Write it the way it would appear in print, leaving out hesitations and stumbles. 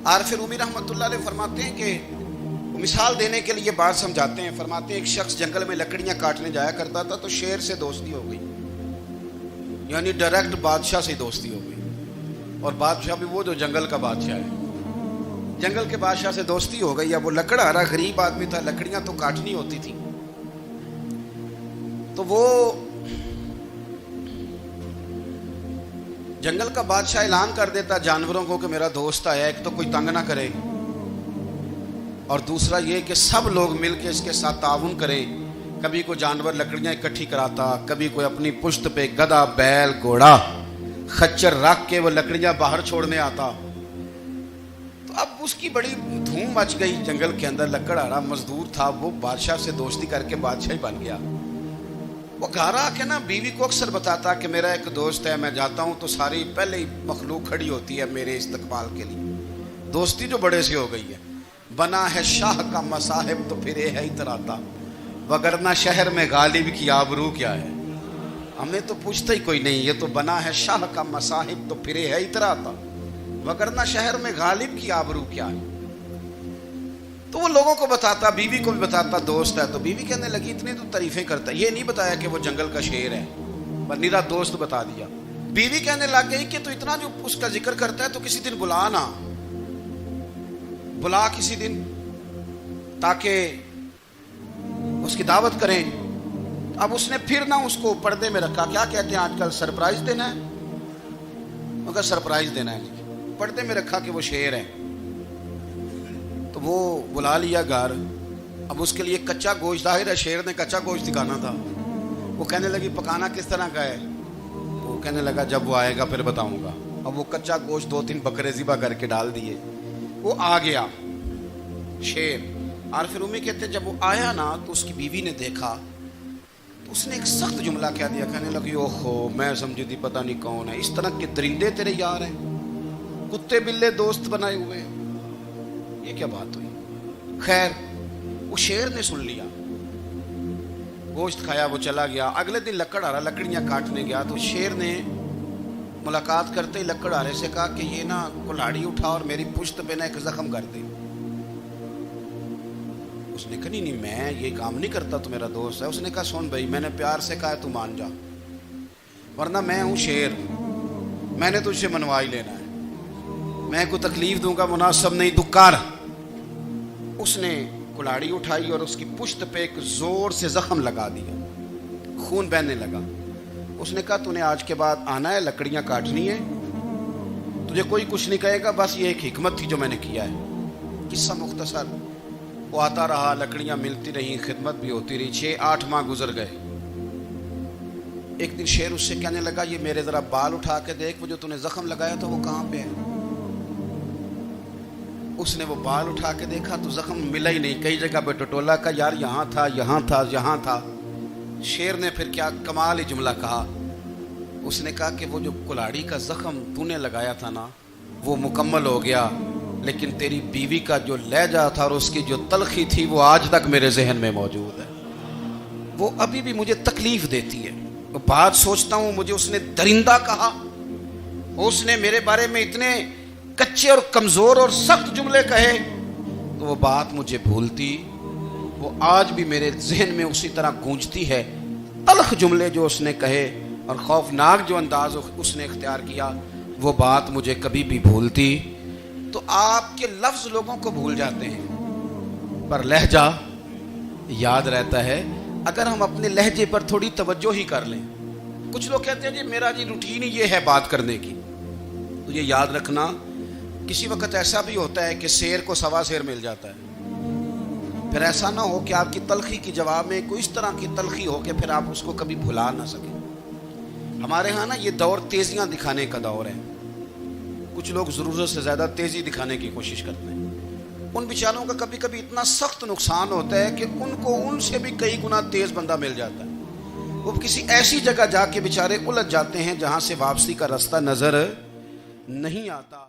عارف رومی رحمۃ اللہ علیہ فرماتے ہیں کہ مثال دینے کے لیے بات سمجھاتے ہیں. فرماتے ہیں ایک شخص جنگل میں لکڑیاں کاٹنے جایا کرتا تھا تو شیر سے دوستی ہو گئی, یعنی ڈائریکٹ بادشاہ سے دوستی ہو گئی. اور بادشاہ بھی وہ جو جنگل کا بادشاہ ہے, جنگل کے بادشاہ سے دوستی ہو گئی. اب وہ لکڑہارا غریب آدمی تھا, لکڑیاں تو کاٹنی ہوتی تھی. تو وہ جنگل کا بادشاہ اعلان کر دیتا جانوروں کو کہ میرا دوست آیا, ایک تو کوئی تنگ نہ کرے, اور دوسرا یہ کہ سب لوگ مل کے اس کے ساتھ تعاون کریں. کبھی کوئی جانور لکڑیاں اکٹھی کراتا, کبھی کوئی اپنی پشت پہ گدھا, بیل, گھوڑا, خچر رکھ کے وہ لکڑیاں باہر چھوڑنے آتا. تو اب اس کی بڑی دھوم مچ گئی جنگل کے اندر. لکڑہارا مزدور تھا, وہ بادشاہ سے دوستی کر کے بادشاہ ہی بن گیا. وہ گھر آ کے نا بیوی کو اکثر بتاتا کہ میرا ایک دوست ہے, میں جاتا ہوں تو ساری پہلے ہی مخلوق کھڑی ہوتی ہے میرے استقبال کے لیے. دوستی جو بڑے سے ہو گئی ہے. بنا ہے شاہ کا مصاحب تو پھر یہ ہے اتراتا, وگرنہ شہر میں غالب کی آبرو کیا ہے. ہمیں تو پوچھتا ہی کوئی نہیں, یہ تو بنا ہے شاہ کا مصاحب تو پھر یہ ہے اتراتا, وگرنہ شہر میں غالب کی آبرو کیا ہے. تو وہ لوگوں کو بتاتا, بیوی کو بھی بتاتا دوست ہے. تو بیوی کہنے لگی اتنی تو تعریفیں کرتا ہے, یہ نہیں بتایا کہ وہ جنگل کا شیر ہے, پر نیرا دوست بتا دیا. بیوی کہنے لگ گئی کہ تو اتنا جو اس کا ذکر کرتا ہے تو کسی دن بلا نا, بلا کسی دن تاکہ اس کی دعوت کریں. اب اس نے پھر نہ اس کو پردے میں رکھا. کیا کہتے ہیں آج کل, سرپرائز دینا ہے, مگر سرپرائز دینا ہے جی. پردے میں رکھا کہ وہ شیر ہے. تو وہ بلا لیا گھر. اب اس کے لیے کچا گوشت, ظاہر ہے شیر نے کچا گوشت دکھانا تھا. وہ کہنے لگی پکانا کس طرح کا ہے. وہ کہنے لگا جب وہ آئے گا پھر بتاؤں گا. اب وہ کچا گوشت 2-3 بکرے ذبح کر کے ڈال دیے. وہ آ گیا شیر. عارف رومی کہتے جب وہ آیا نا تو اس کی بیوی نے دیکھا تو اس نے ایک سخت جملہ کہہ دیا. کہنے لگی اوہو, میں سمجھی تھی پتہ نہیں کون ہے, اس طرح کے درندے تیرے یار ہیں, کتے بلے دوست بنائے ہوئے ہیں, یہ کیا بات ہوئی. خیر وہ شیر نے سن لیا, گوشت کھایا, وہ چلا گیا. اگلے دن لکڑہارا لکڑیاں کاٹنے گیا تو شیر نے ملاقات کرتے ہی لکڑہارے سے کہا کہ یہ نا کلاڑی اٹھا اور میری پشت پہ نا ایک زخم کر دے. اس نے کہا نہیں میں یہ کام نہیں کرتا, تو میرا دوست ہے. اس نے کہا سن بھائی, میں نے پیار سے کہا ہے تو مان جا, ورنہ میں ہوں شیر, میں نے تجھ سے منوا ہی لینا ہے, میں کوئی تکلیف دوں گا مناسب نہیں, تو کر. اس نے کلاڑی اٹھائی اور اس کی پشت پہ ایک زور سے زخم لگا دیا, خون بہنے لگا. اس نے کہا تو نے آج کے بعد آنا ہے, لکڑیاں کاٹنی ہے, تجھے کوئی کچھ نہیں کہے گا, بس یہ ایک حکمت تھی جو میں نے کیا ہے. قصہ مختصر. وہ آتا رہا, لکڑیاں ملتی رہیں, خدمت بھی ہوتی رہی. 6-8 ماہ گزر گئے. ایک دن شیر اس سے کہنے لگا یہ میرے ذرا بال اٹھا کے دیکھ, وہ جو تو نے زخم لگایا تھا وہ کہاں پہ ہے. اس نے وہ بال اٹھا کے دیکھا تو زخم ملا ہی نہیں, کئی جگہ پہ ٹٹولا کا یار یہاں تھا, یہاں تھا, یہاں تھا. شیر نے پھر کیا کمال ہی جملہ کہا. اس نے کہا کہ وہ جو کلاڑی کا زخم تو نے لگایا تھا نا وہ مکمل ہو گیا, لیکن تیری بیوی کا جو لہجہ تھا اور اس کی جو تلخی تھی وہ آج تک میرے ذہن میں موجود ہے, وہ ابھی بھی مجھے تکلیف دیتی ہے. وہ بات سوچتا ہوں مجھے اس نے درندہ کہا, اس نے میرے بارے میں اتنے کچے اور کمزور اور سخت جملے کہے, تو وہ بات مجھے بھولتی, وہ آج بھی میرے ذہن میں اسی طرح گونجتی ہے. تلخ جملے جو اس نے کہے اور خوفناک جو انداز اس نے اختیار کیا, وہ بات مجھے کبھی بھی بھولتی. تو آپ کے لفظ لوگوں کو بھول جاتے ہیں پر لہجہ یاد رہتا ہے اگر ہم اپنے لہجے پر تھوڑی توجہ ہی کر لیں. کچھ لوگ کہتے ہیں جی میرا جی روٹین ہی یہ ہے بات کرنے کی, تو یہ یاد رکھنا کسی وقت ایسا بھی ہوتا ہے کہ شیر کو سوا شیر مل جاتا ہے. پھر ایسا نہ ہو کہ آپ کی تلخی کی جواب میں کوئی اس طرح کی تلخی ہو کہ پھر آپ اس کو کبھی بھلا نہ سکیں. ہمارے ہاں نا یہ دور تیزیاں دکھانے کا دور ہے. کچھ لوگ ضرورت سے زیادہ تیزی دکھانے کی کوشش کرتے ہیں. ان بیچاروں کا کبھی کبھی اتنا سخت نقصان ہوتا ہے کہ ان کو ان سے بھی کئی گنا تیز بندہ مل جاتا ہے. وہ کسی ایسی جگہ جا کے بیچارے الجھ جاتے ہیں جہاں سے واپسی کا راستہ نظر نہیں آتا.